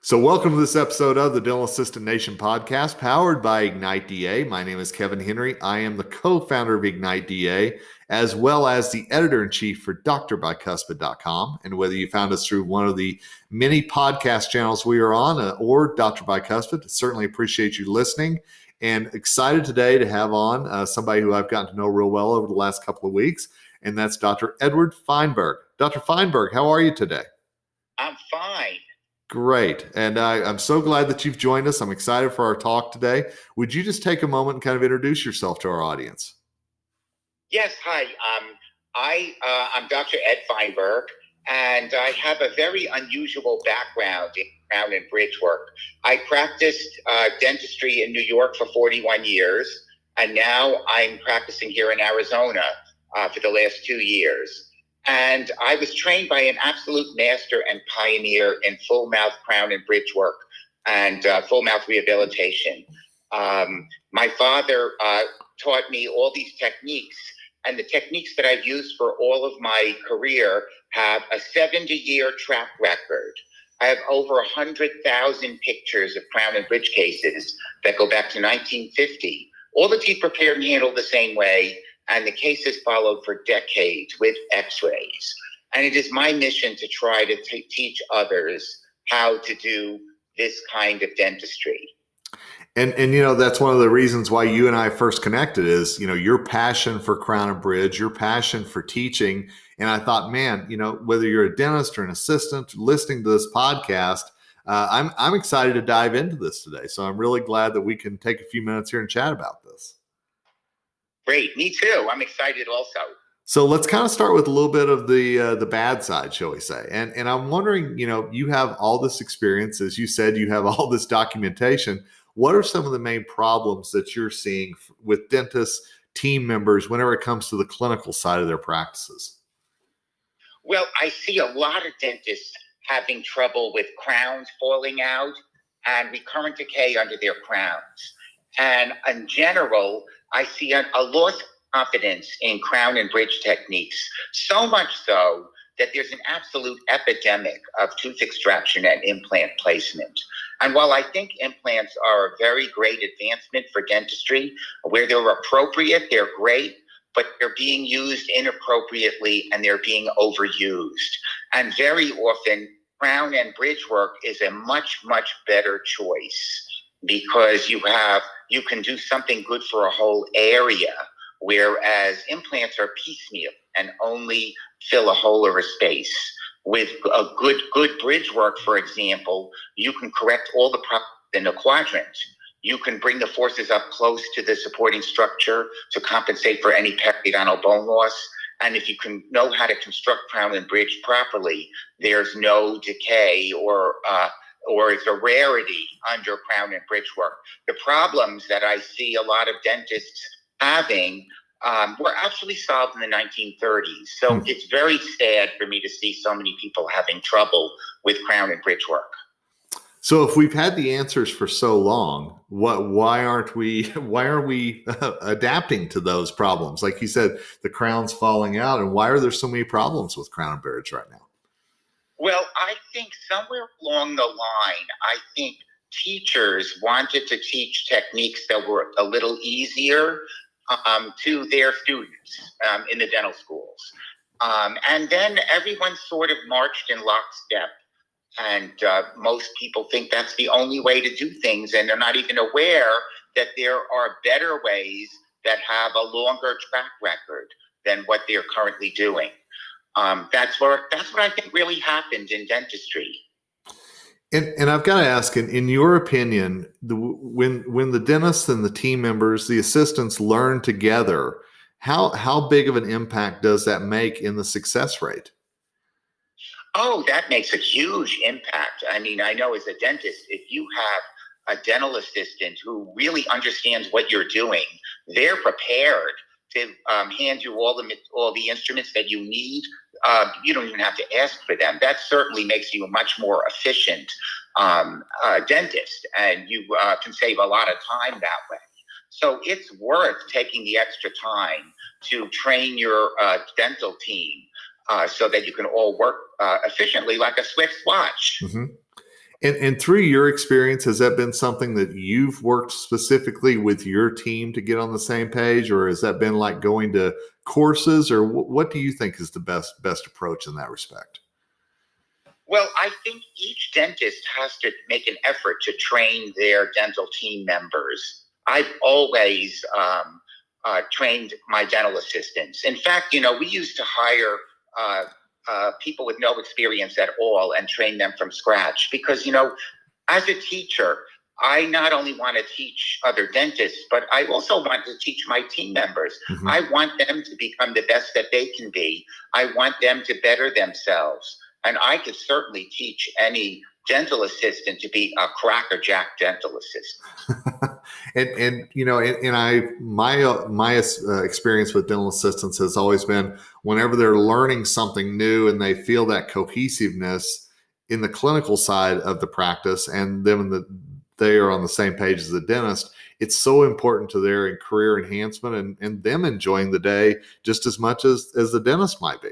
So, welcome to this episode of the Dental Assistant Nation podcast, powered by Ignite DA. My name is Kevin Henry. I am the co-founder of Ignite DA, as well as the editor-in-chief for drbicuspid.com. And whether you found us through one of the many podcast channels we are on or Dr. Bicuspid, certainly appreciate you listening. And excited today to have on somebody who I've gotten to know real well over the last couple of weeks, and that's Dr. Edward Feinberg. Dr. Feinberg, how are you today? I'm fine. Great. And I'm so glad that you've joined us. I'm excited for our talk today. Would you just take a moment and kind of introduce yourself to our audience? Yes, hi. I'm Dr. Ed Feinberg, and I have a very unusual background in crown and bridge work. I practiced dentistry in New York for 41 years, and now I'm practicing here in Arizona for the last 2 years. And I was trained by an absolute master and pioneer in full mouth crown and bridge work and full mouth rehabilitation. My father taught me all these techniques, and the techniques that I've used for all of my career have a 70-year track record. I have over 100,000 pictures of crown and bridge cases that go back to 1950. All the teeth prepared and handled the same way, and the cases followed for decades with x-rays. And it is my mission to try to teach others how to do this kind of dentistry. And you know, that's one of the reasons why you and I first connected is, you know, your passion for crown and bridge, your passion for teaching. And I thought, man, you know, whether you're a dentist or an assistant listening to this podcast, I'm excited to dive into this today. So I'm really glad that we can take a few minutes here and chat about this. Great, me too. I'm excited also. So let's kind of start with a little bit of the bad side, shall we say? And I'm wondering, you know, you have all this experience, as you said, you have all this documentation. What are some of the main problems that you're seeing with dentists, team members, whenever it comes to the clinical side of their practices? Well, I see a lot of dentists having trouble with crowns falling out and recurrent decay under their crowns. And in general, I see a loss of confidence in crown and bridge techniques, so much so that there's an absolute epidemic of tooth extraction and implant placement. And while I think implants are a very great advancement for dentistry, where they're appropriate, they're great, but they're being used inappropriately and they're being overused. And very often, crown and bridge work is a much, much better choice, because you can do something good for a whole area, whereas implants are piecemeal and only fill a hole or a space. With a good bridge work, for example, you can correct all the problems in the quadrant. You can bring the forces up close to the supporting structure to compensate for any periodontal bone loss. And if you can know how to construct crown and bridge properly, there's no decay or it's a rarity under crown and bridge work. The problems that I see a lot of dentists having were actually solved in the 1930s. So it's very sad for me to see so many people having trouble with crown and bridge work. So if we've had the answers for so long, why aren't we adapting to those problems? Like you said, the crown's falling out, and why are there so many problems with crown and bridge right now? Well, I think somewhere along the line, I think teachers wanted to teach techniques that were a little easier to their students in the dental schools. And then everyone sort of marched in lockstep. And most people think that's the only way to do things, and they're not even aware that there are better ways that have a longer track record than what they're currently doing. That's what I think really happened in dentistry. And I've got to ask, in your opinion, when the dentists and the team members, the assistants learn together, how big of an impact does that make in the success rate? Oh, that makes a huge impact. I mean, I know as a dentist, if you have a dental assistant who really understands what you're doing, they're prepared to hand you all the instruments that you need. You don't even have to ask for them. That certainly makes you a much more efficient dentist, and you can save a lot of time that way. So it's worth taking the extra time to train your dental team so that you can all work efficiently like a Swiss watch. Mm-hmm. And through your experience, has that been something that you've worked specifically with your team to get on the same page, or has that been like going to courses, or what do you think is the best approach in that respect? Well, I think each dentist has to make an effort to train their dental team members. I've always trained my dental assistants. In fact, we used to hire people with no experience at all and train them from scratch because, as a teacher, I not only want to teach other dentists, but I also want to teach my team members. Mm-hmm. I want them to become the best that they can be. I want them to better themselves. And I could certainly teach any dental assistant to be a crackerjack dental assistant. My experience with dental assistants has always been whenever they're learning something new and they feel that cohesiveness in the clinical side of the practice, and they are on the same page as the dentist, it's so important to their career enhancement and them enjoying the day just as much as the dentist might be.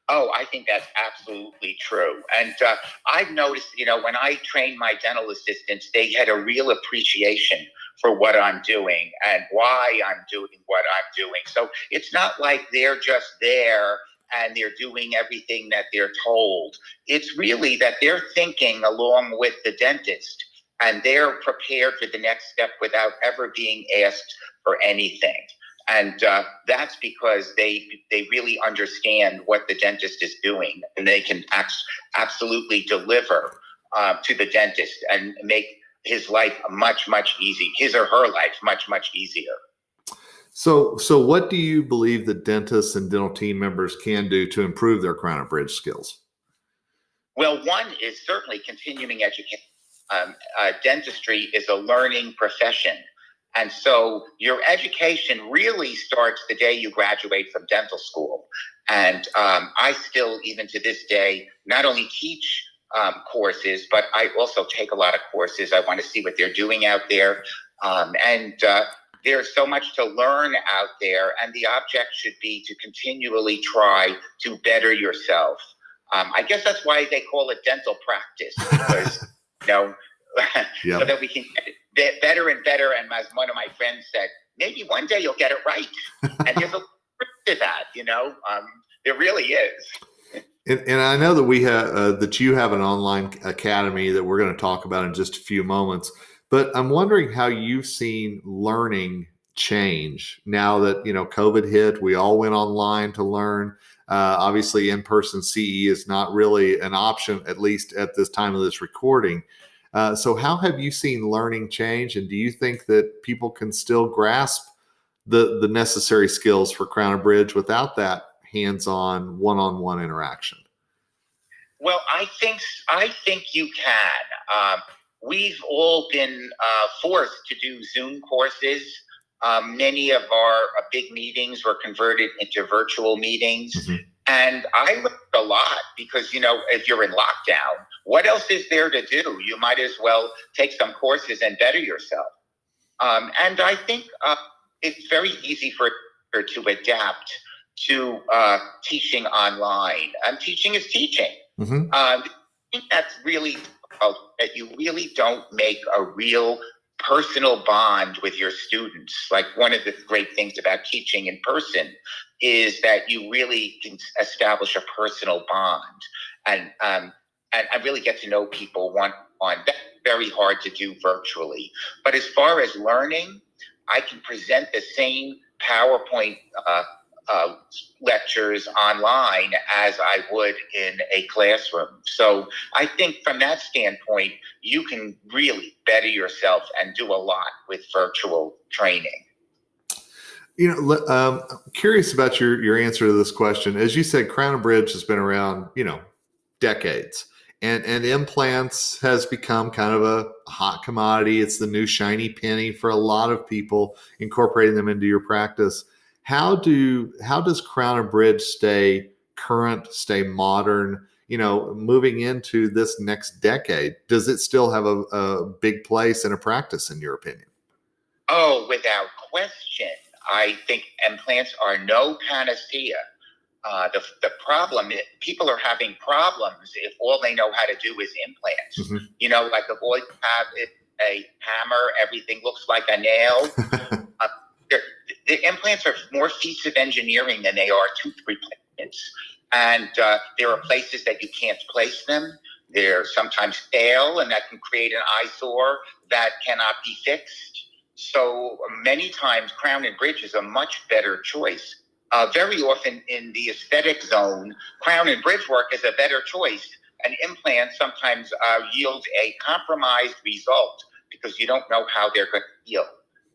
Oh, I think that's absolutely true. And I've noticed, when I train my dental assistants, they had a real appreciation for what I'm doing and why I'm doing what I'm doing. So it's not like they're just there and they're doing everything that they're told. It's really that they're thinking along with the dentist and they're prepared for the next step without ever being asked for anything. And that's because they really understand what the dentist is doing, and they can absolutely deliver to the dentist and make his life his or her life much easier. So what do you believe that dentists and dental team members can do to improve their crown and bridge skills? Well, one is certainly continuing education. Dentistry is a learning profession. And so your education really starts the day you graduate from dental school. And I still, even to this day, not only teach courses, but I also take a lot of courses. I want to see what they're doing out there. There's so much to learn out there. And the object should be to continually try to better yourself. I guess that's why they call it dental practice, because, Yep. so that we can get better and better. And as one of my friends said, maybe one day you'll get it right. And there's a truth to that, there really is. And I know that we have that you have an online academy that we're going to talk about in just a few moments. But I'm wondering how you've seen learning change now that COVID hit. We all went online to learn. Obviously, in-person CE is not really an option, at least at this time of this recording. So how have you seen learning change, and do you think that people can still grasp the necessary skills for crown and bridge without that hands-on, one-on-one interaction? Well, I think you can. We've all been forced to do Zoom courses. Many of our big meetings were converted into virtual meetings. Mm-hmm. And I learned a lot because, if you're in lockdown, what else is there to do? You might as well take some courses and better yourself. And I think it's very easy for to adapt to teaching online. And teaching is teaching. Mm-hmm. I think that's really that you really don't make a real personal bond with your students. Like, one of the great things about teaching in person is that you really can establish a personal bond and really get to know people one-on-one. That's very hard to do virtually. But as far as learning, I can present the same PowerPoint lectures online as I would in a classroom. So I think from that standpoint, you can really better yourself and do a lot with virtual training. I'm curious about your answer to this question. As you said, crown and bridge has been around, decades. And implants has become kind of a hot commodity. It's the new shiny penny for a lot of people, incorporating them into your practice. How does crown and bridge stay current, stay modern, moving into this next decade? Does it still have a big place in a practice, in your opinion? Oh, without question. I think implants are no panacea. The problem is people are having problems if all they know how to do is implants. Like if all you have is a hammer, everything looks like a nail. The implants are more feats of engineering than they are tooth replacements. And there are places that you can't place them. They're sometimes stale, and that can create an eyesore that cannot be fixed. So many times, crown and bridge is a much better choice. Very often in the aesthetic zone, crown and bridge work is a better choice. And implants sometimes yield a compromised result because you don't know how they're going to heal.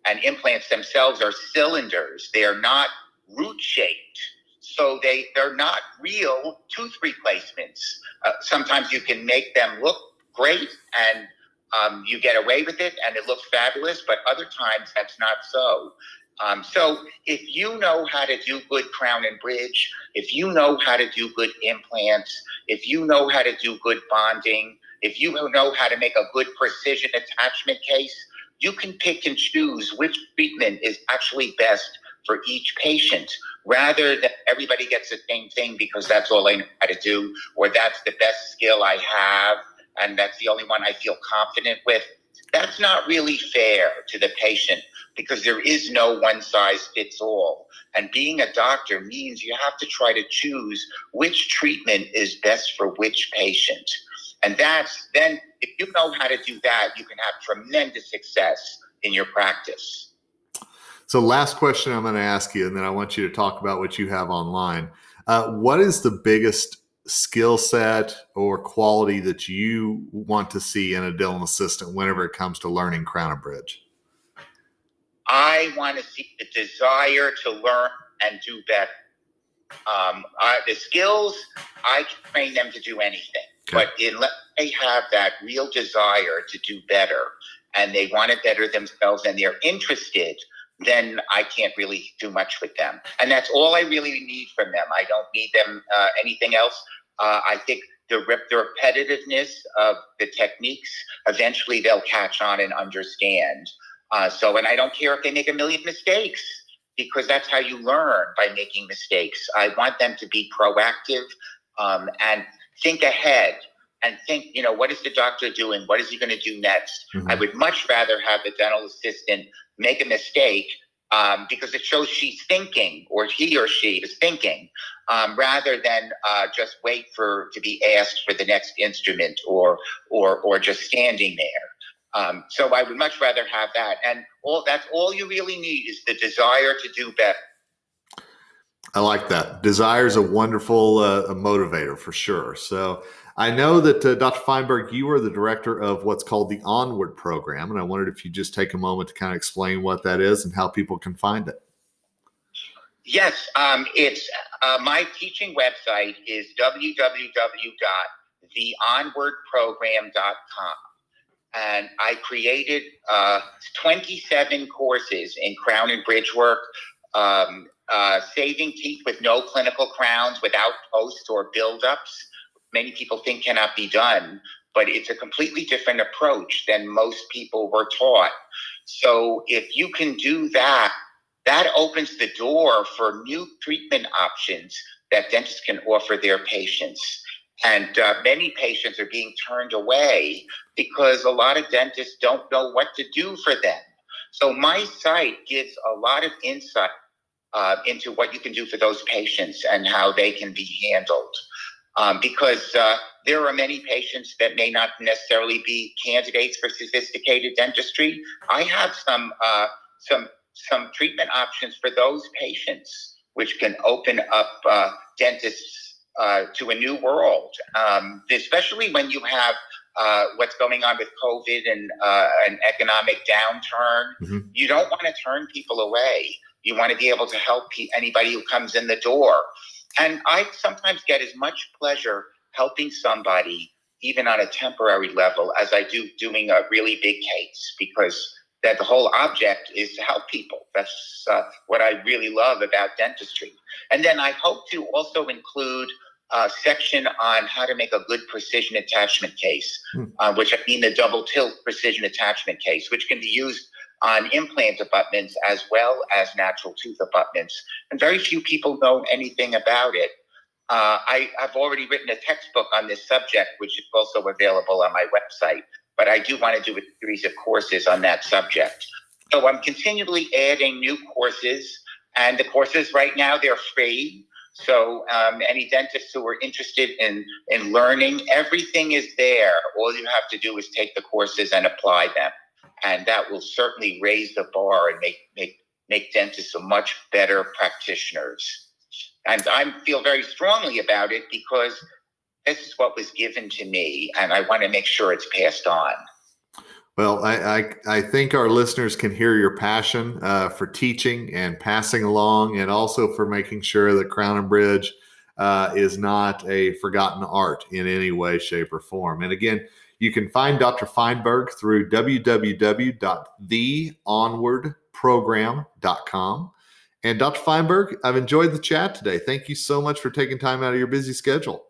And implants themselves are cylinders. They are not root-shaped. So they're not real tooth replacements. Sometimes you can make them look great and you get away with it and it looks fabulous, but other times that's not so. So if you know how to do good crown and bridge, if you know how to do good implants, if you know how to do good bonding, if you know how to make a good precision attachment case, you can pick and choose which treatment is actually best for each patient, rather than everybody gets the same thing because that's all I know how to do, or that's the best skill I have, and that's the only one I feel confident with. That's not really fair to the patient because there is no one size fits all. And being a doctor means you have to try to choose which treatment is best for which patient. And then if you know how to do that, you can have tremendous success in your practice. So last question I'm going to ask you, and then I want you to talk about what you have online. What is the biggest skill set or quality that you want to see in a dental assistant whenever it comes to learning crown and bridge? I want to see the desire to learn and do better. The skills, I can train them to do anything. Okay. But unless they have that real desire to do better and they want to better themselves and they're interested, then I can't really do much with them. And that's all I really need from them. I don't need them anything else. I think the repetitiveness of the techniques, eventually they'll catch on and understand. And I don't care if they make a million mistakes, because that's how you learn, by making mistakes. I want them to be proactive and think ahead and think, what is the doctor doing? What is he going to do next? I would much rather have the dental assistant make a mistake because it shows she's thinking, or he or she is thinking, rather than just wait to be asked for the next instrument or just standing there. So I would much rather have that. And that's all you really need is the desire to do better. I like that. Desire is a wonderful motivator for sure. So I know that Dr. Feinberg, you are the director of what's called the Onward Program. And I wondered if you just take a moment to kind of explain what that is and how people can find it. Yes, it's my teaching website is www.theonwardprogram.com. And I created 27 courses in crown and bridge work, saving teeth with no clinical crowns, without posts or buildups. Many people think cannot be done, but it's a completely different approach than most people were taught. So if you can do that, that opens the door for new treatment options that dentists can offer their patients. And many patients are being turned away because a lot of dentists don't know what to do for them. So my site gives a lot of insight into what you can do for those patients and how they can be handled. Because there are many patients that may not necessarily be candidates for sophisticated dentistry. I have some treatment options for those patients, which can open up dentists to a new world, especially when you have what's going on with COVID and an economic downturn. You don't want to turn people away. You want to be able to help anybody who comes in the door. And I sometimes get as much pleasure helping somebody, even on a temporary level, as I do doing a really big case, because that the whole object is to help people. That's what I really love about dentistry. And then I hope to also include a section on how to make a good precision attachment case, which I mean the double tilt precision attachment case, which can be used on implant abutments as well as natural tooth abutments. And very few people know anything about it. I've already written a textbook on this subject, which is also available on my website, but I do want to do a series of courses on that subject. So I'm continually adding new courses, and the courses right now, they're free. So any dentists who are interested in learning, everything is there. All you have to do is take the courses and apply them. And that will certainly raise the bar and make dentists a much better practitioners. And I feel very strongly about it because this is what was given to me, and I want to make sure it's passed on. Well, I think our listeners can hear your passion for teaching and passing along, and also for making sure that Crown and Bridge is not a forgotten art in any way, shape, or form. And again, you can find Dr. Feinberg through www.theonwardprogram.com. And Dr. Feinberg, I've enjoyed the chat today. Thank you so much for taking time out of your busy schedule.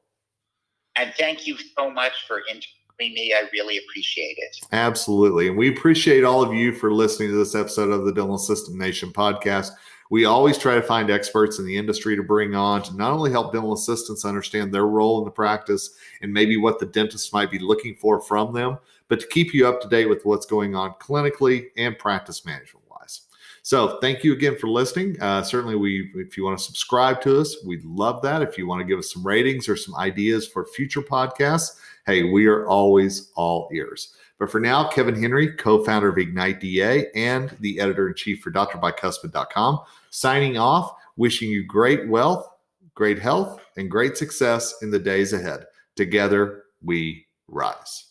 And thank you so much for interviewing me. I really appreciate it. Absolutely. And we appreciate all of you for listening to this episode of the Dental Assistant Nation podcast. We always try to find experts in the industry to bring on to not only help dental assistants understand their role in the practice and maybe what the dentists might be looking for from them, but to keep you up to date with what's going on clinically and practice management wise. So thank you again for listening. Certainly, if you want to subscribe to us, we'd love that. If you want to give us some ratings or some ideas for future podcasts, hey, we are always all ears. But for now, Kevin Henry, co-founder of Ignite DA and the editor-in-chief for drbicuspid.com, signing off, wishing you great wealth, great health, and great success in the days ahead. Together, we rise.